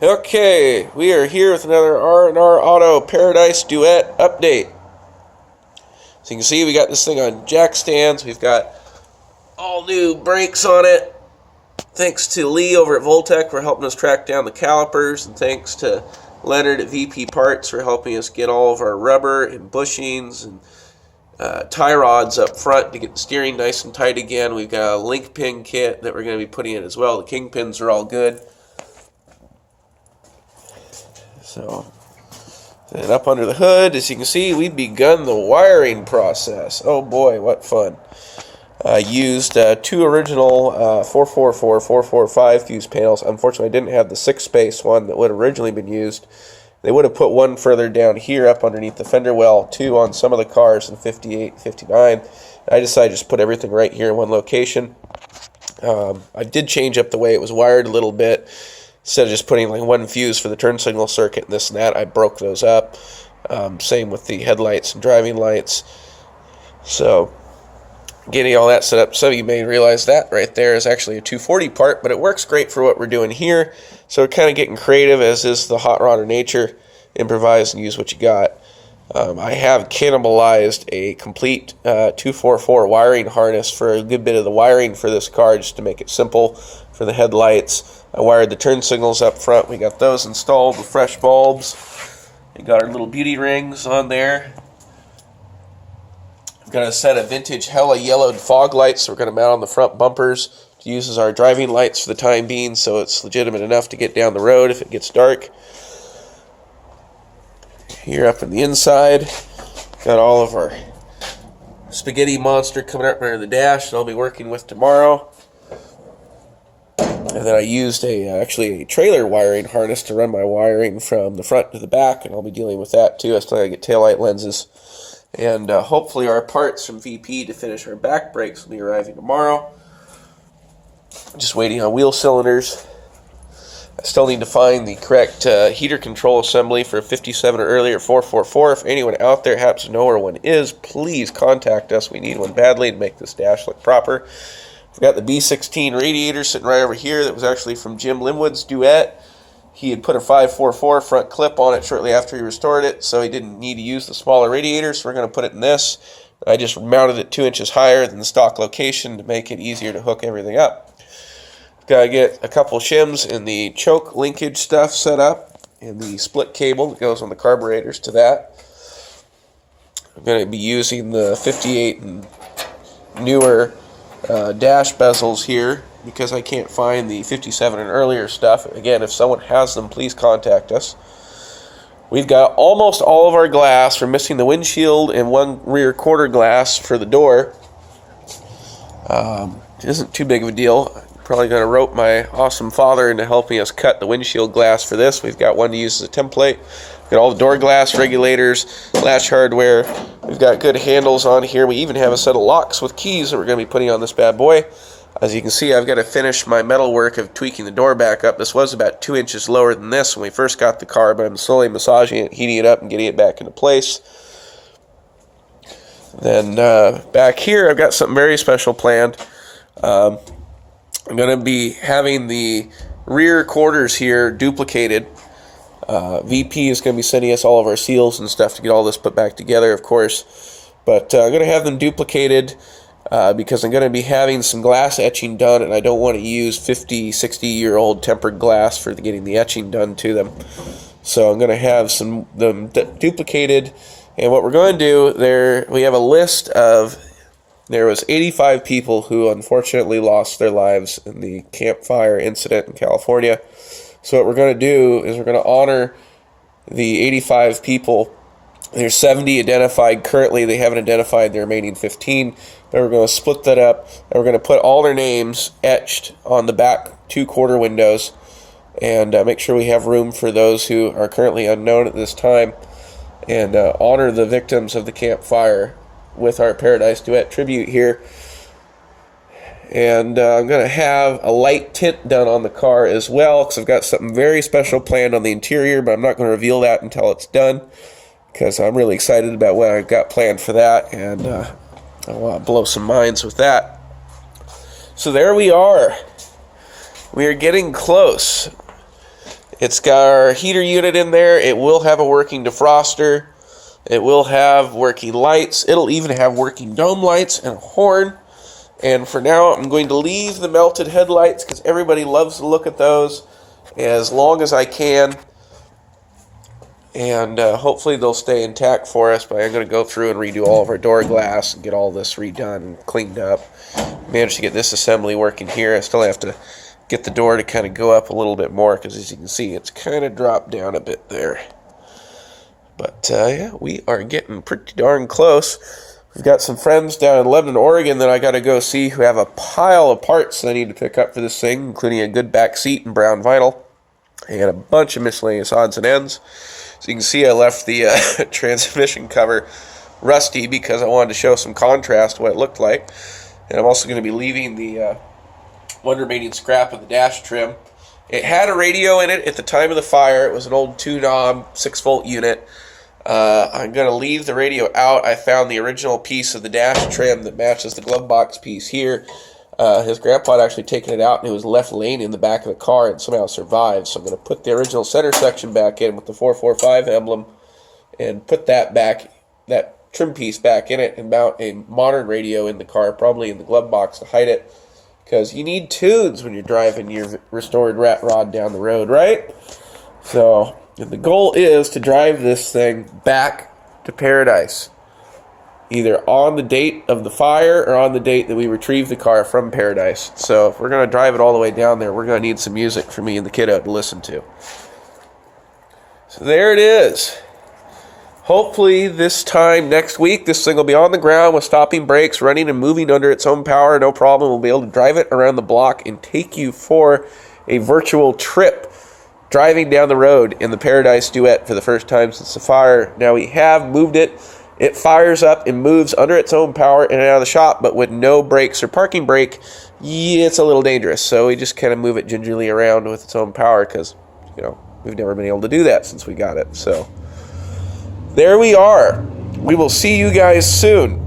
Okay, we are here with another R&R Auto Paradise Duet update. So you can see we got this thing on jack stands. We've got all new brakes on it. Thanks to Lee over at Voltec for helping us track down the calipers, and thanks to Leonard at VP Parts for helping us get all of our rubber and bushings and tie rods up front to get the steering nice and tight again. We've got a link pin kit that we're going to be putting in as well. The kingpins are all good. So, and up under the hood, as you can see, we've begun the wiring process. Oh boy, what fun. I used two original 444, 445 fuse panels. Unfortunately, I didn't have the 6-space one that would have originally been used. They would have put one further down here up underneath the fender well, two on some of the cars in 58, 59. I decided to just put everything right here in one location. I did change up the way it was wired a little bit. Instead of just putting like one fuse for the turn signal circuit and this and that, I broke those up. Same with the headlights and driving lights. So, getting all that set up. Some of you may realize that right there is actually a 240 part, but it works great for what we're doing here. So we're kind of getting creative, as is the hot rodder nature. Improvise and use what you got. I have cannibalized a complete 244 wiring harness for a good bit of the wiring for this car, just to make it simple for the headlights. I wired the turn signals up front. We got those installed with fresh bulbs. We got our little beauty rings on there. We've got a set of vintage hella yellowed fog lights, so we're going to mount on the front bumpers to use as our driving lights for the time being, so it's legitimate enough to get down the road if it gets dark. Here up in the inside, got all of our spaghetti monster coming up under the dash that I'll be working with tomorrow. And then I used actually a trailer wiring harness to run my wiring from the front to the back, and I'll be dealing with that too. I still gotta get taillight lenses. And hopefully our parts from VP to finish our back brakes will be arriving tomorrow. Just waiting on wheel cylinders. I still need to find the correct heater control assembly for a 57 or earlier 444. If anyone out there happens to know where one is, please contact us. We need one badly to make this dash look proper. We've got the B16 radiator sitting right over here that was actually from Jim Linwood's Duet. He had put a 544 front clip on it shortly after he restored it, so he didn't need to use the smaller radiator, so we're going to put it in this. I just mounted it 2 inches higher than the stock location to make it easier to hook everything up. Got to get a couple shims in the choke linkage stuff set up, and the split cable that goes on the carburetors to that. I'm going to be using the 58 and newer dash bezels here, because I can't find the 57 and earlier stuff. Again, if someone has them, please contact us. We've got almost all of our glass. We're missing the windshield and one rear quarter glass for the door. It isn't too big of a deal. Probably going to rope my awesome father into helping us cut the windshield glass for this. We've got one to use as a template. We've got all the door glass regulators, latch hardware. We've got good handles on here. We even have a set of locks with keys that we're going to be putting on this bad boy. As you can see, I've got to finish my metal work of tweaking the door back up. This was about 2 inches lower than this when we first got the car, but I'm slowly massaging it, heating it up, and getting it back into place. Then back here, I've got something very special planned. I'm going to be having the rear quarters here duplicated. VP is going to be sending us all of our seals and stuff to get all this put back together, of course. But I'm going to have them duplicated because I'm going to be having some glass etching done, and I don't want to use 50, 60-year-old tempered glass for getting the etching done to them. So I'm going to have them duplicated. And what we're going to do, we have a list of, there was 85 people who unfortunately lost their lives in the campfire incident in California. So what we're going to do is we're going to honor the 85 people. There's 70 identified currently. They haven't identified the remaining 15. But we're going to split that up, and we're going to put all their names etched on the back 2 quarter windows, and make sure we have room for those who are currently unknown at this time, and honor the victims of the campfire with our Paradise Duet tribute here. And I'm going to have a light tint done on the car as well, because I've got something very special planned on the interior, but I'm not going to reveal that until it's done, because I'm really excited about what I've got planned for that, and I want to blow some minds with that. So there we are. We are getting close. It's got our heater unit in there. It will have a working defroster. It will have working lights. It'll even have working dome lights and a horn. And for now, I'm going to leave the melted headlights because everybody loves to look at those as long as I can. And hopefully they'll stay intact for us, but I'm going to go through and redo all of our door glass and get all this redone and cleaned up. Managed to get this assembly working here. I still have to get the door to kind of go up a little bit more because, as you can see, it's kind of dropped down a bit there. But yeah, we are getting pretty darn close. We've got some friends down in Lebanon, Oregon that I got to go see who have a pile of parts that I need to pick up for this thing, including a good back seat in brown vinyl and a bunch of miscellaneous odds and ends. So you can see I left the transmission cover rusty because I wanted to show some contrast what it looked like. And I'm also going to be leaving the one remaining scrap of the dash trim. It had a radio in it at the time of the fire. It was an old 2-knob 6-volt unit. I'm going to leave the radio out. I found the original piece of the dash trim that matches the glove box piece here. His grandpa had actually taken it out and it was left laying in the back of the car and somehow survived. So I'm going to put the original center section back in with the 445 emblem and put that back, that trim piece back in it, and mount a modern radio in the car, probably in the glove box to hide it, because you need tunes when you're driving your restored rat rod down the road, right? So the goal is to drive this thing back to paradise, either on the date of the fire or on the date that we retrieve the car from paradise. So if we're going to drive it all the way down there, we're going to need some music for me and the kiddo to listen to. So there it is. Hopefully this time next week, this thing will be on the ground with stopping brakes, running and moving under its own power. No problem. We'll be able to drive it around the block and take you for a virtual trip driving down the road in the Paradise Duett for the first time since the fire. Now we have moved it. It fires up and moves under its own power in and out of the shop, but with no brakes or parking brake, it's a little dangerous. So we just kind of move it gingerly around with its own power because, we've never been able to do that since we got it. So there we are. We will see you guys soon.